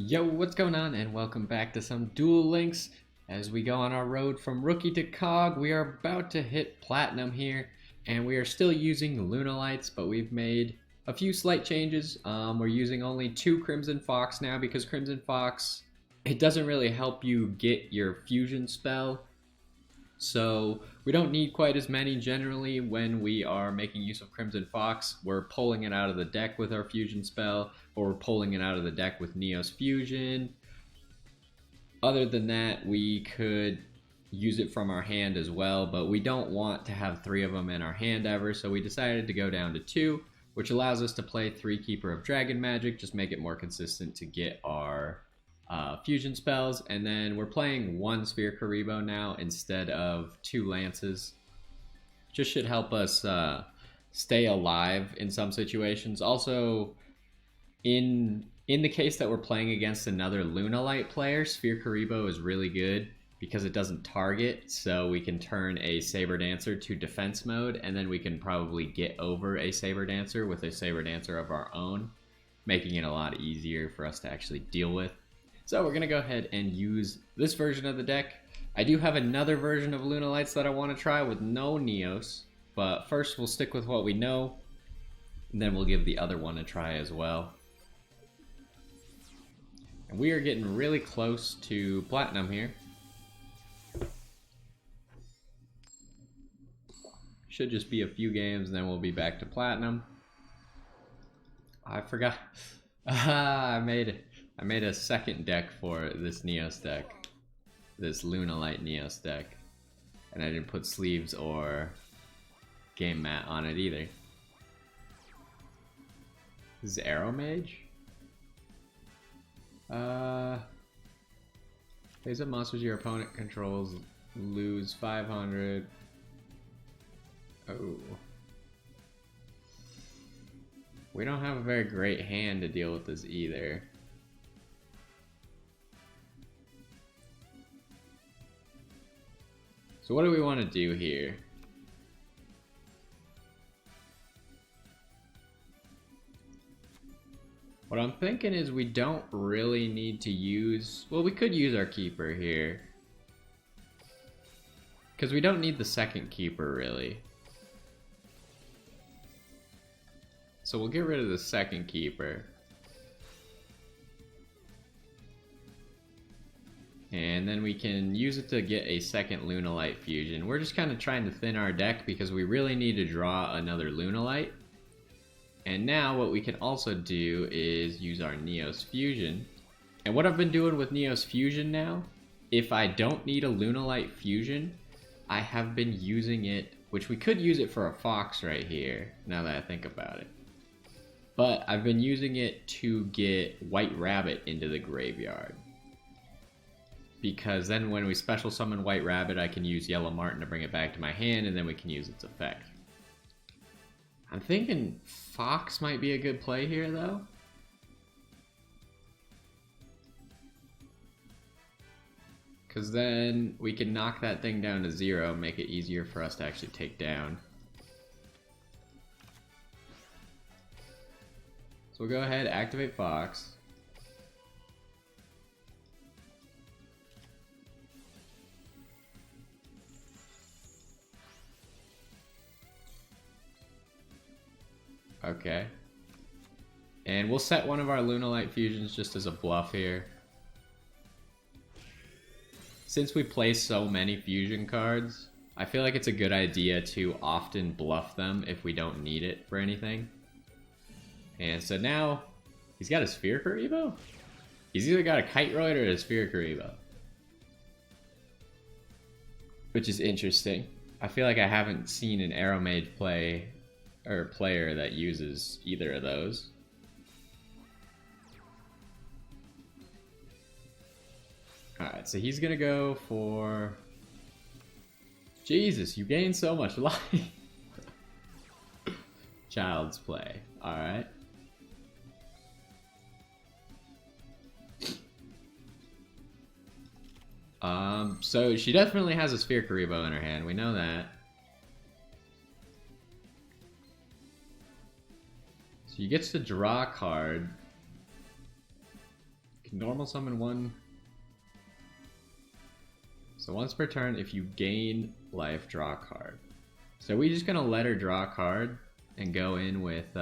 Yo, what's going on? And welcome back to some Duel Links. As we go on our road from Rookie to KOG, we are about to hit Platinum here. And we are still using Lunalights, but we've made a few slight changes. We're using only 2 Crimson Fox now because Crimson Fox, it doesn't really help you get your fusion spell. So we don't need quite as many generally when we are making use of Crimson Fox. We're pulling it out of the deck with our fusion spell, or we're pulling it out of the deck with Neos Fusion. Other than that, we could use it from our hand as well, but we don't want to have 3 of them in our hand ever, so we decided to go down to 2, which allows us to play 3 Keeper of Dragon Magic, just make it more consistent to get our fusion spells. And then we're playing 1 Sphere Karibo now instead of 2 Lances. Just should help us stay alive in some situations. Also, in the case that we're playing against another Lunalight player, Sphere Karibo is really good because it doesn't target, so we can turn a Saber Dancer to defense mode, and then we can probably get over a Saber Dancer with a Saber Dancer of our own, making it a lot easier for us to actually deal with. So we're going to go ahead and use this version of the deck. I do have another version of Lunalights that I want to try with no Neos, but first we'll stick with what we know, and then we'll give the other one a try as well. And we are getting really close to Platinum here. Should just be a few games and then we'll be back to Platinum. I forgot. I made a second deck for this Neos deck. This Lunalight Neos deck. And I didn't put sleeves or game mat on it either. This is Arrow Mage? Face up monsters your opponent controls lose 500. Oh. We don't have a very great hand to deal with this either. So what do we want to do here? What I'm thinking is we don't really need to use... Well, we could use our Keeper here. Because we don't need the second Keeper, really. So we'll get rid of the second Keeper. And then we can use it to get a second Lunalight fusion. We're just kind of trying to thin our deck because we really need to draw another Lunalight. And now what we can also do is use our Neos Fusion. And what I've been doing with Neos Fusion now, if I don't need a Lunalight fusion, I have been using it, which we could use it for a Fox right here, now that I think about it. But I've been using it to get White Rabbit into the graveyard. Because then when we special summon White Rabbit, I can use Yellow Marten to bring it back to my hand, and then we can use its effect. I'm thinking Fox might be a good play here, though. Because then we can knock that thing down to 0, make it easier for us to actually take down. So we'll go ahead, activate Fox. Okay. And we'll set one of our Lunalight fusions just as a bluff here. Since we play so many fusion cards, I feel like it's a good idea to often bluff them if we don't need it for anything. And so now, he's got a Sphere Karibo? He's either got a Kiteroid or a Sphere Karibo. Which is interesting. I feel like I haven't seen an Arrow Mage play or player that uses either of those. Alright, so he's gonna go for... Jesus, you gain so much life. Child's Play. Alright. So she definitely has a Sphere Karibo in her hand, we know that. So he gets to draw a card. can normal summon one. So once per turn, if you gain life, draw a card. So we just gonna let her draw a card and go in with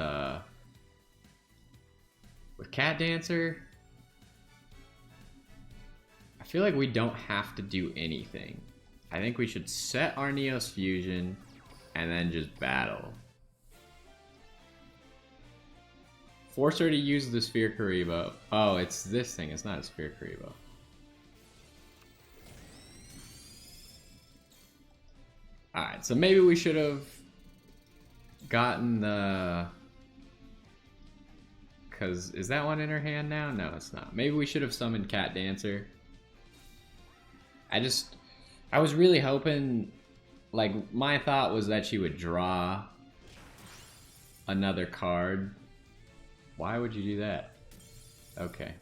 Cat Dancer. I feel like we don't have to do anything. I think we should set our Neos Fusion and then just battle. Force her to use the Sphere Karibo. Oh, it's this thing. It's not a Sphere Karibo. Alright, so maybe we should have gotten the... Because, is that one in her hand now? No, it's not. Maybe we should have summoned Cat Dancer. I was really hoping... Like, my thought was that she would draw another card. Why would you do that? Okay.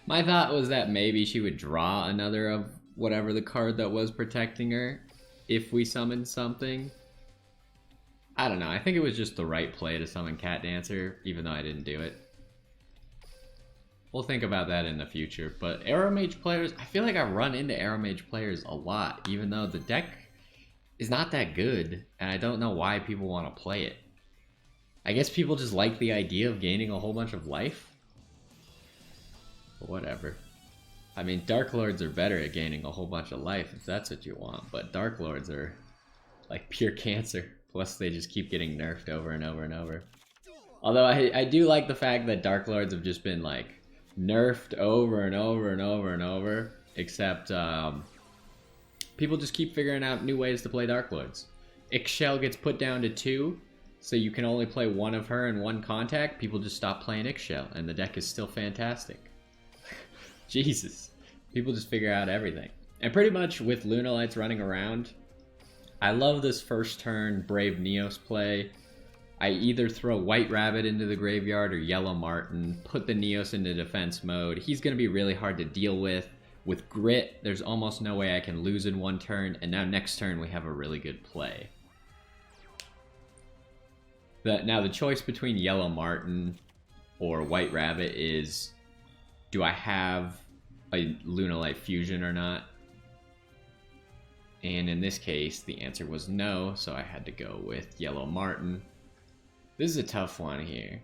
My thought was that maybe she would draw another of whatever the card that was protecting her if we summoned something. I don't know. I think it was just the right play to summon Cat Dancer, even though I didn't do it. We'll think about that in the future. But Arrow Mage players, I feel like I run into Arrow Mage players a lot, even though the deck is not that good, and I don't know why people want to play it. I guess people just like the idea of gaining a whole bunch of life. But whatever. I mean, Dark Lords are better at gaining a whole bunch of life if that's what you want, but Dark Lords are like pure cancer. Plus they just keep getting nerfed over and over and over. Although I do like the fact that Dark Lords have just been like nerfed over and over and over and over, except people just keep figuring out new ways to play Dark Lords. Ixchel gets put down to 2, so you can only play one of her and one contact. People just stop playing Ixchel, and the deck is still fantastic. Jesus. People just figure out everything. And pretty much with Lunalights running around, I love this first turn Brave Neos play. I either throw White Rabbit into the graveyard or Yellow Martin, put the Neos into defense mode. He's going to be really hard to deal with. With Grit, there's almost no way I can lose in one turn, and now next turn we have a really good play. Now the choice between Yellow Martin or White Rabbit is, do I have a Lunalight Fusion or not? And in this case, the answer was no, so I had to go with Yellow Martin. This is a tough one here.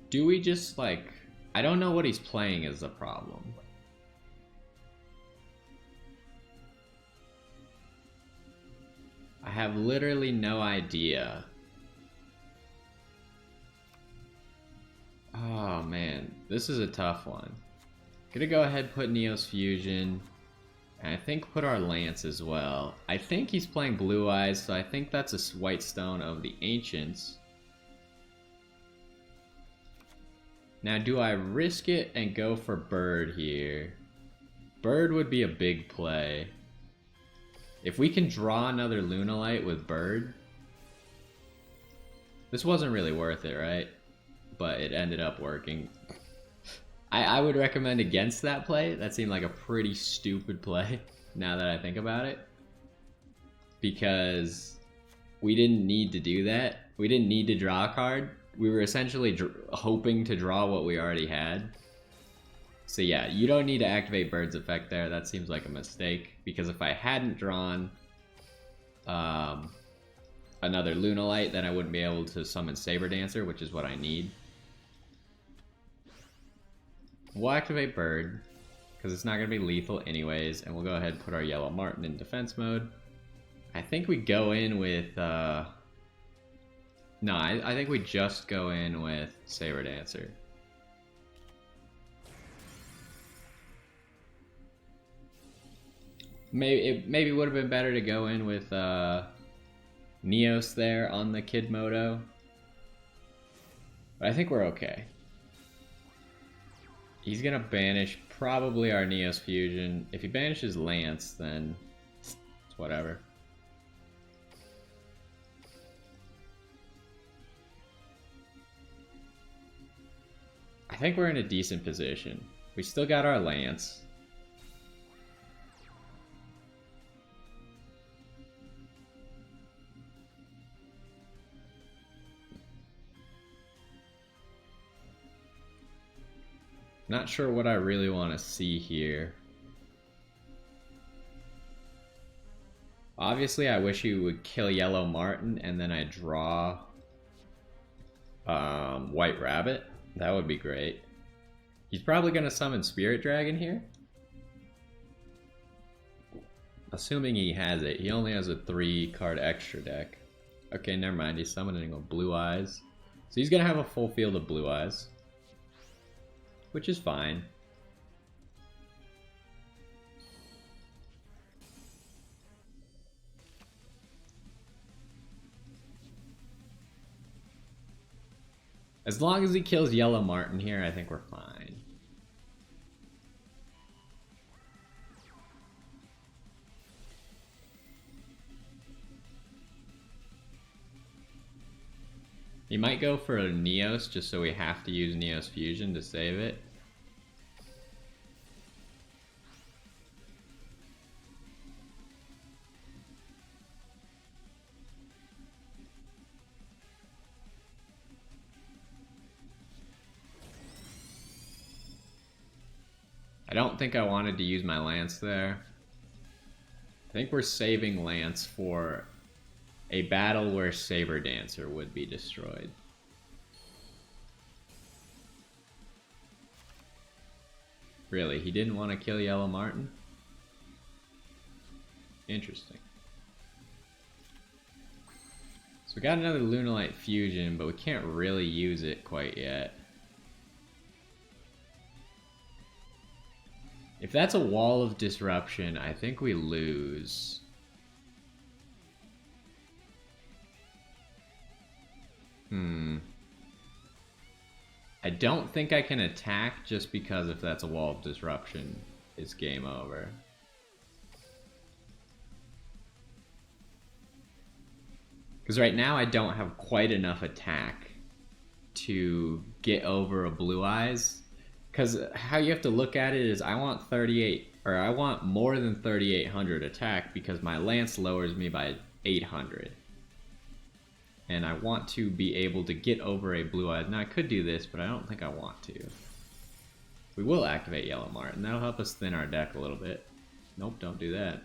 Do we just, like... I don't know what he's playing is the problem. I have literally no idea. Oh man, this is a tough one. Gonna go ahead, put Neos Fusion, and I think put our Lance as well. I think he's playing Blue Eyes, so I think that's a White Stone of the Ancients. Now, do I risk it and go for Bird here? Bird would be a big play. If we can draw another Lunalight with Bird... This wasn't really worth it, right? But it ended up working. I would recommend against that play. That seemed like a pretty stupid play, now that I think about it. Because we didn't need to do that. We didn't need to draw a card. We were essentially hoping to draw what we already had. So yeah, you don't need to activate Bird's effect there. That seems like a mistake. Because if I hadn't drawn another Lunalight, then I wouldn't be able to summon Saber Dancer, which is what I need. We'll activate Bird, because it's not going to be lethal anyways, and we'll go ahead and put our Yellow Martin in defense mode. I think we go in with... No, I think we just go in with Saber Dancer. Maybe would have been better to go in with Neos there on the Kid Moto. But I think we're okay. He's gonna banish probably our Neos Fusion. If he banishes Lance, then it's whatever. I think we're in a decent position. We still got our Lance. Not sure what I really want to see here. Obviously, I wish he would kill Yellow Martin and then I draw White Rabbit. That would be great. He's probably going to summon Spirit Dragon here. Assuming he has it. He only has a 3-card extra deck. Okay, never mind. He's summoning a Blue Eyes. So he's going to have a full field of Blue Eyes. Which is fine. As long as he kills Yellow Martin here, I think we're fine. He might go for a Neos just so we have to use Neos Fusion to save it. I don't think I wanted to use my Lance there. I think we're saving Lance for a battle where Saber Dancer would be destroyed. Really, he didn't want to kill Yellow Martin? Interesting. So we got another Lunalight Fusion, but we can't really use it quite yet. If that's a Wall of Disruption, I think we lose. I don't think I can attack just because if that's a Wall of Disruption, it's game over. Because right now I don't have quite enough attack to get over a Blue Eyes. Because how you have to look at it is I want 38, or I want more than 3,800 attack because my Lance lowers me by 800. And I want to be able to get over a Blue Eyes. Now I could do this, but I don't think I want to. We will activate Yellow Martin. That'll help us thin our deck a little bit. Nope, don't do that.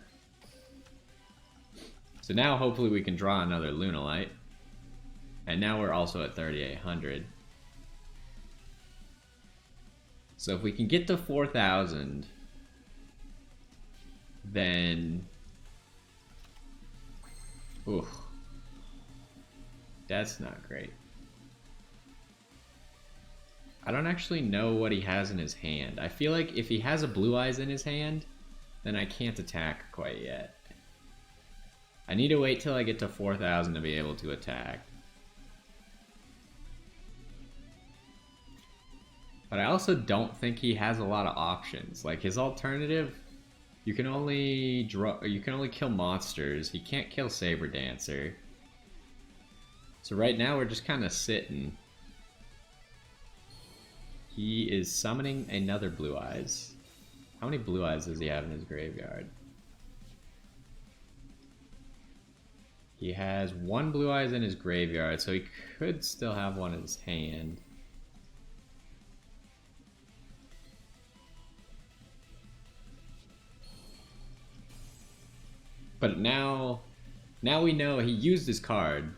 So now hopefully we can draw another Lunalight. And now we're also at 3,800. So if we can get to 4,000, then... Oof. That's not great. I don't actually know what he has in his hand. I feel like if he has a Blue Eyes in his hand, then I can't attack quite yet. I need to wait till I get to 4,000 to be able to attack. But I also don't think he has a lot of options. Like his alternative, you can only kill monsters. He can't kill Saber Dancer. So right now we're just kind of sitting. He is summoning another Blue Eyes. How many Blue Eyes does he have in his graveyard? He has 1 Blue Eyes in his graveyard, so he could still have one in his hand. But now we know he used his card.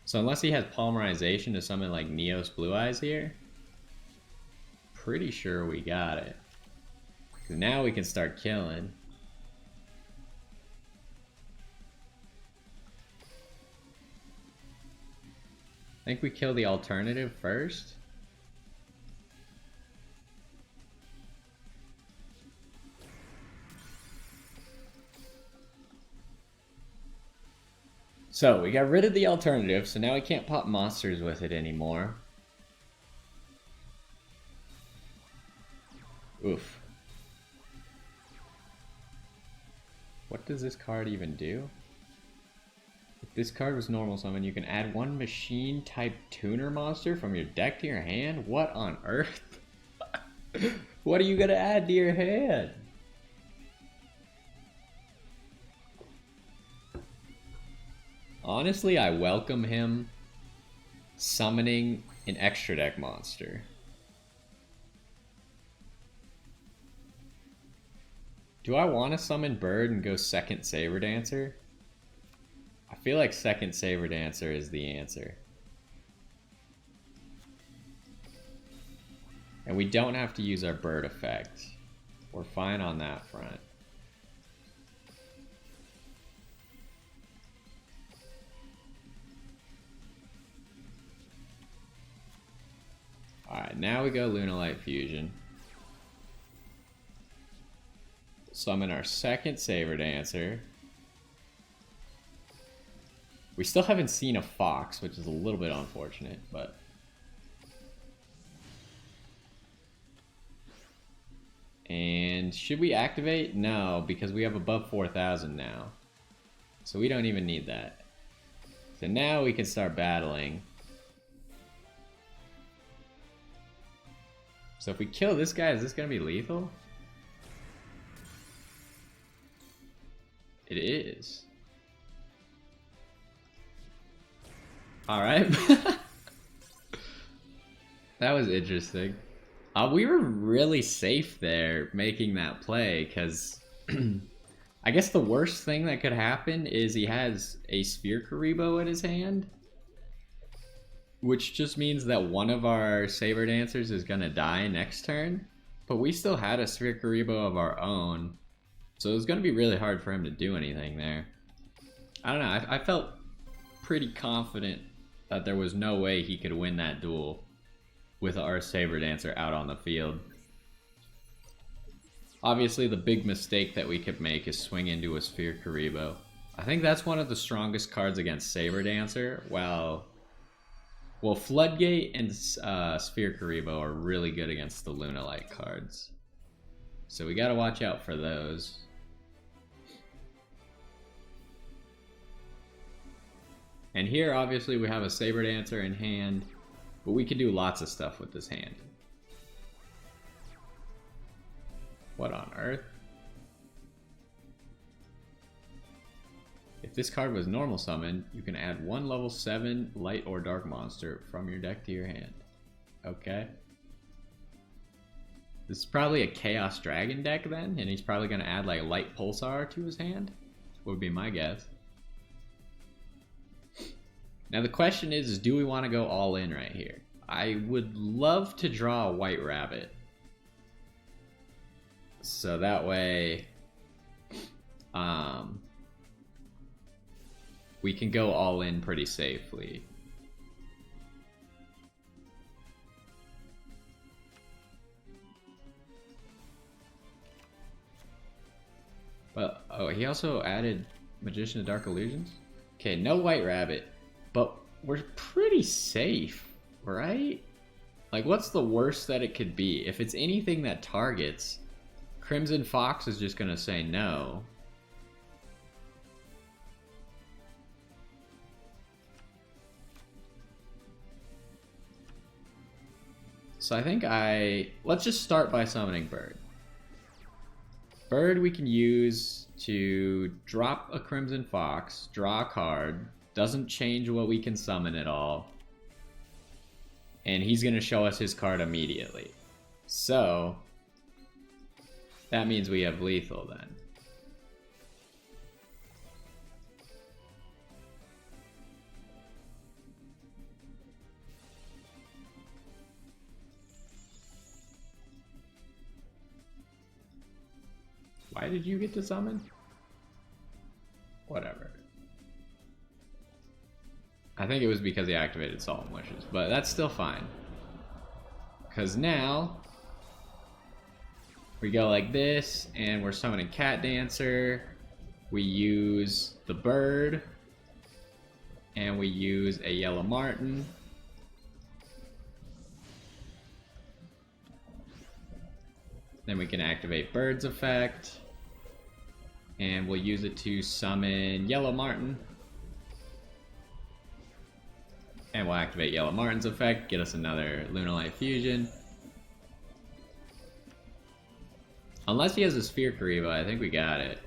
So unless he has Polymerization to summon like Neos Blue Eyes here, pretty sure we got it. 'Cause now we can start killing. I think we kill the alternative first. So, we got rid of the alternative, so now we can't pop monsters with it anymore. Oof. What does this card even do? If this card was normal summon, you can add 1 machine-type tuner monster from your deck to your hand? What on earth? What are you gonna add to your hand? Honestly, I welcome him summoning an extra deck monster. Do I want to summon Bird and go second Saber Dancer? I feel like second Saber Dancer is the answer. And we don't have to use our Bird effect. We're fine on that front. Alright, now we go Lunalight Fusion. Summon our second Saber Dancer. We still haven't seen a Fox, which is a little bit unfortunate, but... And should we activate? No, because we have above 4,000 now. So we don't even need that. So now we can start battling. So if we kill this guy, is this going to be lethal? It is. Alright. That was interesting. We were really safe there making that play, because I guess the worst thing that could happen is he has a Sphere Karibo in his hand, which just means that one of our Saber Dancers is going to die next turn, but we still had a Sphere Karibo of our own, so it was going to be really hard for him to do anything there. I don't know, I felt pretty confident that there was no way he could win that duel with our Saber Dancer out on the field. Obviously, the big mistake that we could make is swing into a Sphere Karibo. I think that's one of the strongest cards against Saber Dancer, well, Floodgate and Sphere Karibo are really good against the Lunalight cards. So we gotta watch out for those. And here, obviously, we have a Saber Dancer in hand, but we can do lots of stuff with this hand. What on earth? If this card was normal summon, you can add one level 7 light or dark monster from your deck to your hand. Okay. This is probably a Chaos Dragon deck then, and he's probably going to add like Light Pulsar to his hand, would be my guess. Now the question is do we want to go all in right here? I would love to draw a White Rabbit. So that way, we can go all in pretty safely. But, oh, he also added Magician of Dark Illusions? Okay, no White Rabbit. But we're pretty safe, right? Like, what's the worst that it could be? If it's anything that targets, Crimson Fox is just gonna say no. So I think let's just start by summoning Bird. Bird we can use to drop a Crimson Fox, draw a card, doesn't change what we can summon at all, and he's going to show us his card immediately. So that means we have lethal then. Why did you get to summon? Whatever. I think it was because he activated Solemn Wishes, but that's still fine. Because now, we go like this, and we're summoning Cat Dancer, we use the Bird, and we use a Yellow Martin. Then we can activate Bird's effect, and we'll use it to summon Yellow Martin. And we'll activate Yellow Martin's effect, get us another Lunalight Fusion. Unless he has a Sphere Karibo, I think we got it.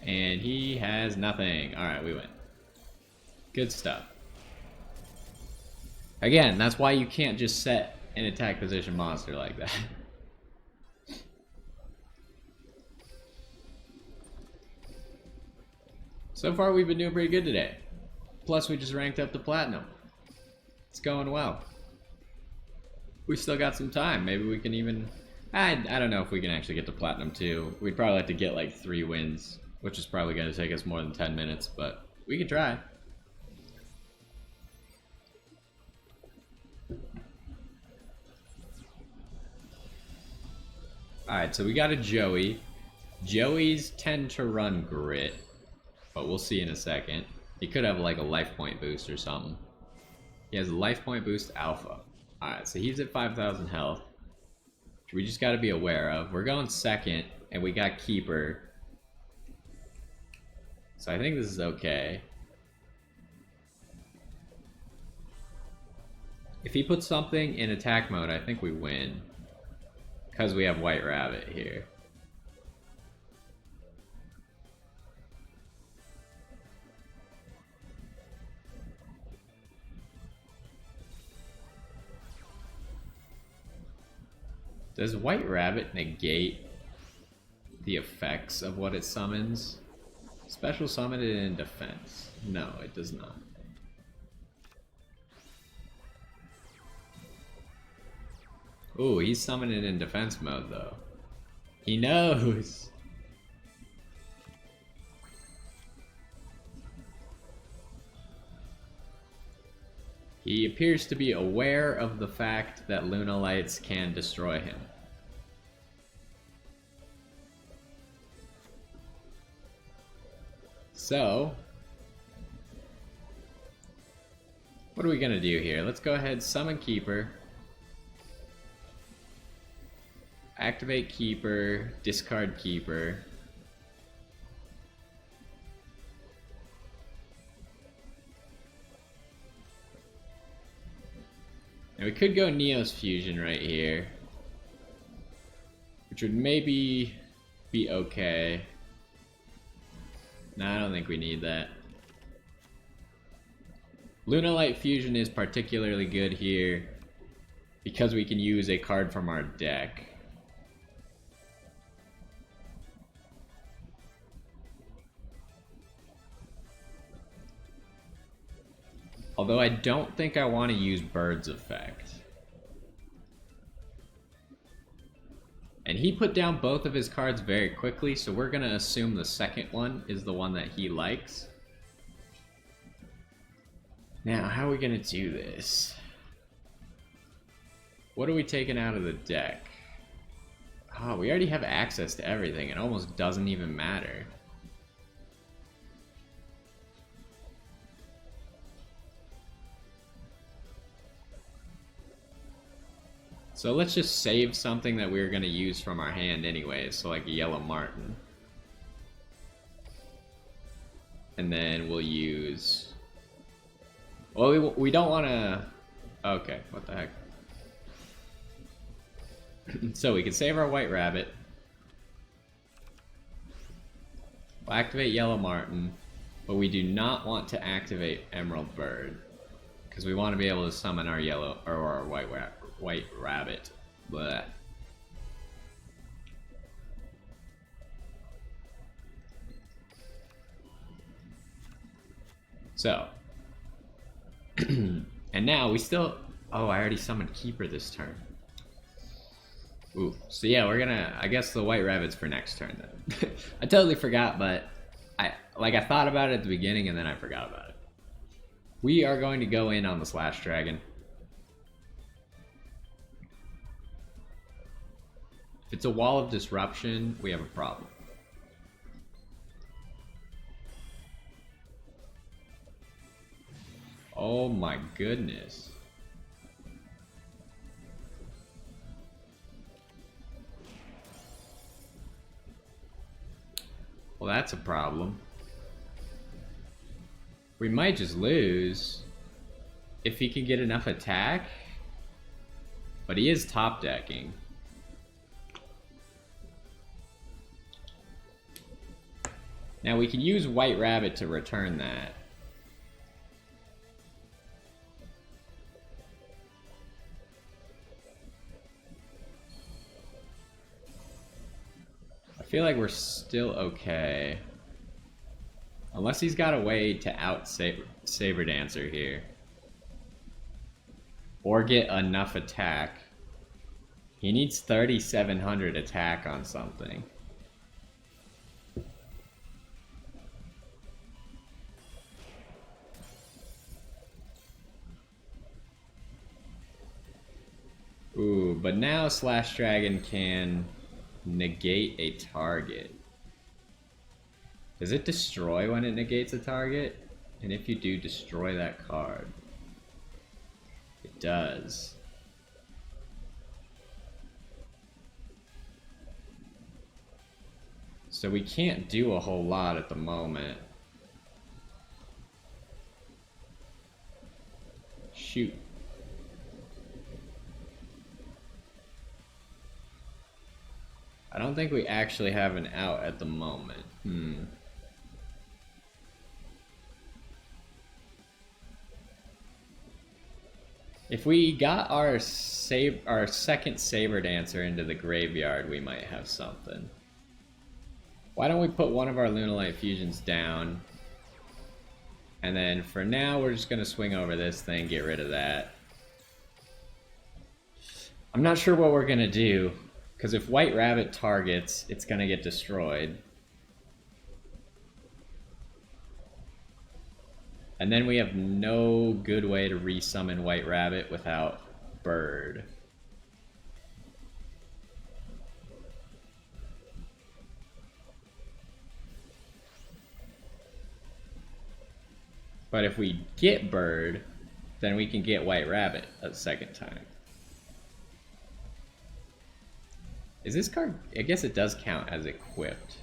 And he has nothing. Alright, we win. Good stuff. Again, that's why you can't just set an attack position monster like that. So far, we've been doing pretty good today. Plus, we just ranked up to Platinum. It's going well. We still got some time. Maybe we can even... I don't know if we can actually get to Platinum 2. We'd probably have to get like 3 wins, which is probably going to take us more than 10 minutes, but we can try. Alright, so we got a Joey. Joeys tend to run Grit, but we'll see in a second. He could have like a life point boost or something. He has a life point boost alpha. Alright, so he's at 5,000 health, which we just got to be aware of. We're going second, and we got Keeper. So I think this is okay. If he puts something in attack mode, I think we win. Because we have White Rabbit here. Does White Rabbit negate the effects of what it summons? Special summon it in defense. No, it does not. Ooh, he's summoning in defense mode though. He knows! He appears to be aware of the fact that Lunalights can destroy him. So, what are we gonna do here? Let's go ahead, summon Keeper. Activate Keeper, discard Keeper. Now we could go Neos Fusion right here, which would maybe be okay. No, I don't think we need that. Lunalight Fusion is particularly good here because we can use a card from our deck. Although I don't think I want to use Bird's Effect. And he put down both of his cards very quickly, so we're going to assume the second one is the one that he likes. Now, how are we going to do this? What are we taking out of the deck? Oh, we already have access to everything. It almost doesn't even matter. So let's just save something that we're going to use from our hand anyways, so like a Yellow Martin. And then we'll use... Well, we don't want to... Okay, what the heck. So we can save our White Rabbit. We'll activate Yellow Martin, but we do not want to activate Emerald Bird, because we want to be able to summon our yellow or our White Rabbit. Blah. So, and now we still... Oh, I already summoned Keeper this turn. Ooh, so yeah, we're gonna... I guess the White Rabbit's for next turn then. I totally forgot, but I thought about it at the beginning and then I forgot about it. We are going to go in on the Slash Dragon. If it's a Wall of Disruption, we have a problem. Oh my goodness. Well, that's a problem. We might just lose if he can get enough attack, but he is top decking. Now we can use White Rabbit to return that. feel like we're still okay. Unless he's got a way to out Saber Dancer here. Or get enough attack. He needs 3,700 attack on something. Ooh, but now Slash Dragon can negate a target. Does it destroy when it negates a target? And if you do, destroy that card. It does. So we can't do a whole lot at the moment. Shoot. I don't think we actually have an out at the moment. If we got our second Saber Dancer into the graveyard, we might have something. Why don't we put one of our Lunalight Fusions down? And then for now, we're just going to swing over this thing, get rid of that. I'm not sure what we're going to do, because if White Rabbit targets, it's going to get destroyed. And then we have no good way to resummon White Rabbit without Bird. But if we get Bird, then we can get White Rabbit a second time. Is this card... I guess it does count as equipped.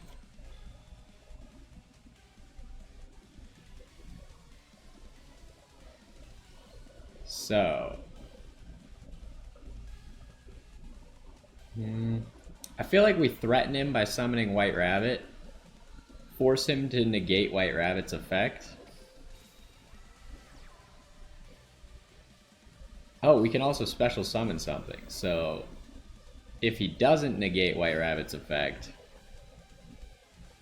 So... I feel like we threaten him by summoning White Rabbit. Force him to negate White Rabbit's effect. Oh, we can also special summon something. So, if he doesn't negate White Rabbit's effect,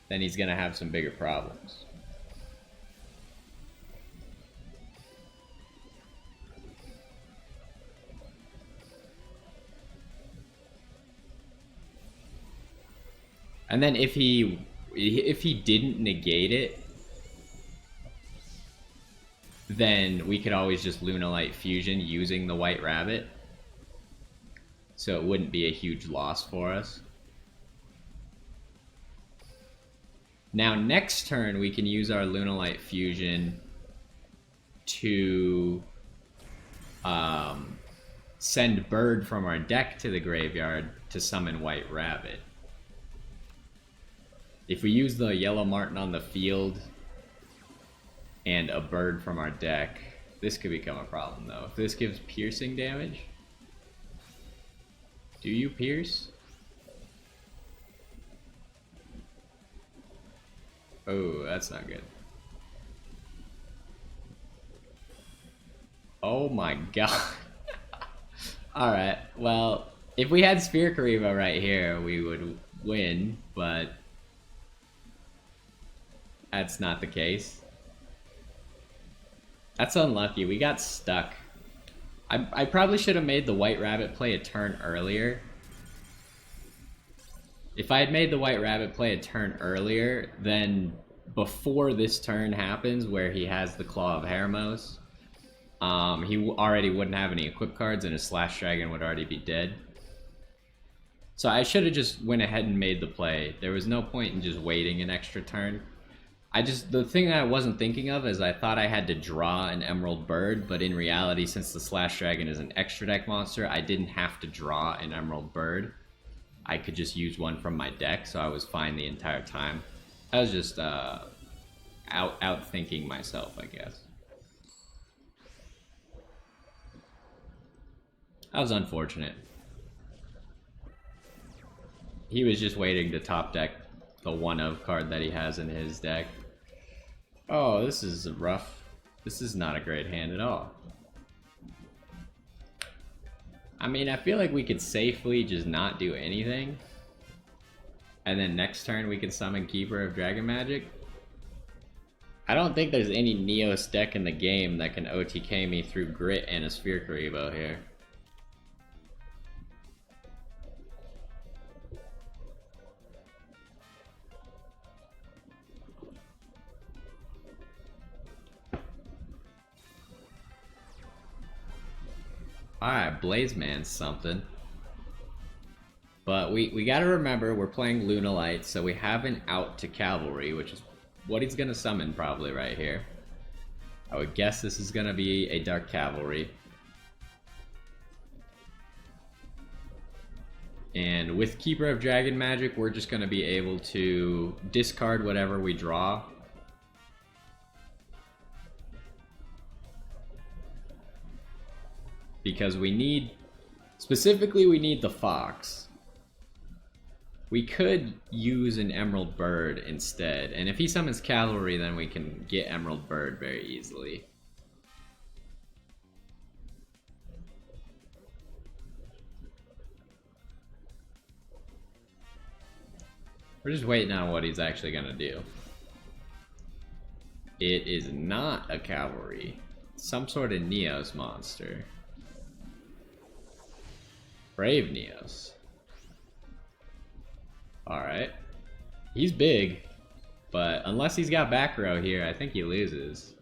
then he's going to have some bigger problems. And then if he didn't negate it, then we could always just Lunalight Fusion using the White Rabbit. So it wouldn't be a huge loss for us. Now next turn we can use our Lunalight Fusion to send Bird from our deck to the graveyard to summon White Rabbit. If we use the Yellow Marten on the field and a Bird from our deck, this could become a problem though. If this gives piercing damage, do you pierce? Oh, that's not good. Oh my god. Alright, well, if we had Sphere Kariba right here, we would win, but that's not the case. That's unlucky. We got stuck. I probably should have made the White Rabbit play a turn earlier. If I had made the White Rabbit play a turn earlier, then before this turn happens where he has the Claw of Hermos, he already wouldn't have any equip cards and his Slash Dragon would already be dead. So I should have just went ahead and made the play. There was no point in just waiting an extra turn. The thing that I wasn't thinking of is I thought I had to draw an Emerald Bird, but in reality, since the Slash Dragon is an extra deck monster, I didn't have to draw an Emerald Bird. I could just use one from my deck, so I was fine the entire time. I was just out-thinking myself, I guess. That was unfortunate. He was just waiting to top deck the one-of card that he has in his deck. Oh, this is rough. This is not a great hand at all. I mean, I feel like we could safely just not do anything. And then next turn we can summon Keeper of Dragon Magic. I don't think there's any Neos deck in the game that can OTK me through Grit and a Sphere Karibo here. Alright, Blaze Man's something. But we gotta remember we're playing Lunalight, so we have an out to Cavalry, which is what he's gonna summon probably right here. I would guess this is gonna be a Dark Cavalry. And with Keeper of Dragon Magic, we're just gonna be able to discard whatever we draw. Because we need, specifically we need the Fox. We could use an Emerald Bird instead, and if he summons Cavalry, then we can get Emerald Bird very easily. We're just waiting on what he's actually gonna do. It is not a Cavalry. It's some sort of Neos monster. Brave Neos. Alright. He's big, but unless he's got back row here, I think he loses.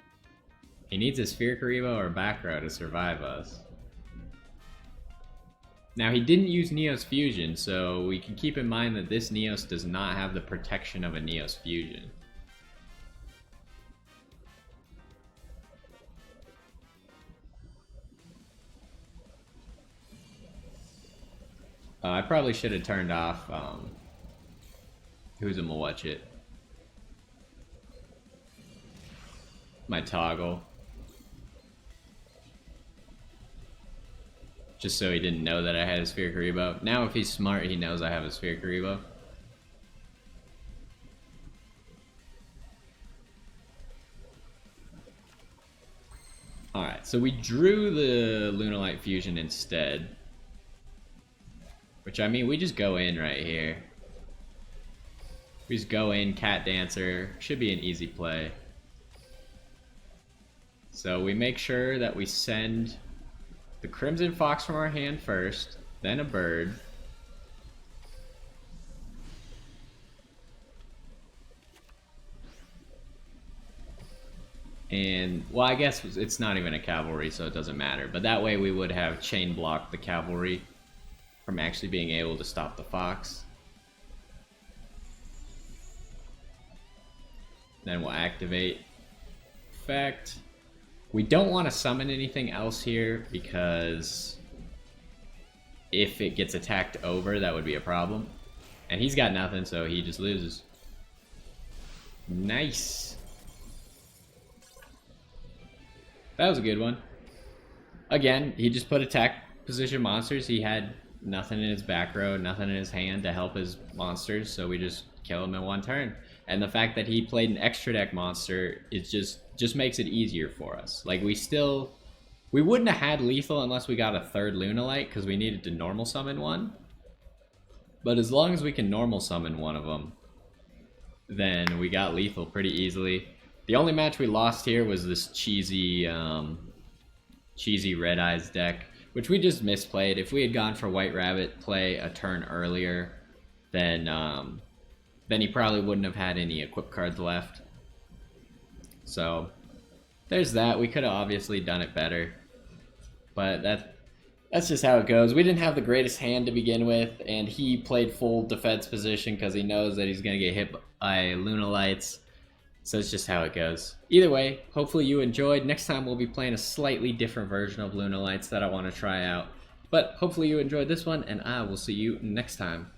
He needs a Sphere Karibo or back row to survive us. Now, he didn't use Neos Fusion, so we can keep in mind that this Neos does not have the protection of a Neos Fusion. I probably should have turned off Who's a Mawatchit? My toggle. Just so he didn't know that I had a Sphere Karibo. Now if he's smart, he knows I have a Sphere Karibo. Alright, so we drew the Lunalight Fusion instead. Which, I mean, we just go in right here. We just go in, Cat Dancer. Should be an easy play. So we make sure that we send the Crimson Fox from our hand first, then a bird. And, well, I guess it's not even a Cavalry, so it doesn't matter. But that way we would have chain blocked the Cavalry from actually being able to stop the Fox. Then we'll activate effect. We don't want to summon anything else here because if it gets attacked over, that would be a problem. And he's got nothing, so he just loses. Nice. That was a good one. Again, he just put attack position monsters. He had nothing in his back row, nothing in his hand to help his monsters, so we just kill him in one turn. And the fact that he played an extra deck monster, it just makes it easier for us. Like, we wouldn't have had lethal unless we got a third Lunalight, because we needed to normal summon one. But as long as we can normal summon one of them, then we got lethal pretty easily. The only match we lost here was this cheesy Red Eyes deck, which we just misplayed. If we had gone for White Rabbit play a turn earlier, then he probably wouldn't have had any equip cards left. So there's that. We could have obviously done it better, but that's just how it goes. We didn't have the greatest hand to begin with, and he played full defense position because he knows that he's going to get hit by Lunalights. So it's just how it goes. Either way, hopefully you enjoyed. Next time we'll be playing a slightly different version of Lunalights that I want to try out. But hopefully you enjoyed this one, and I will see you next time.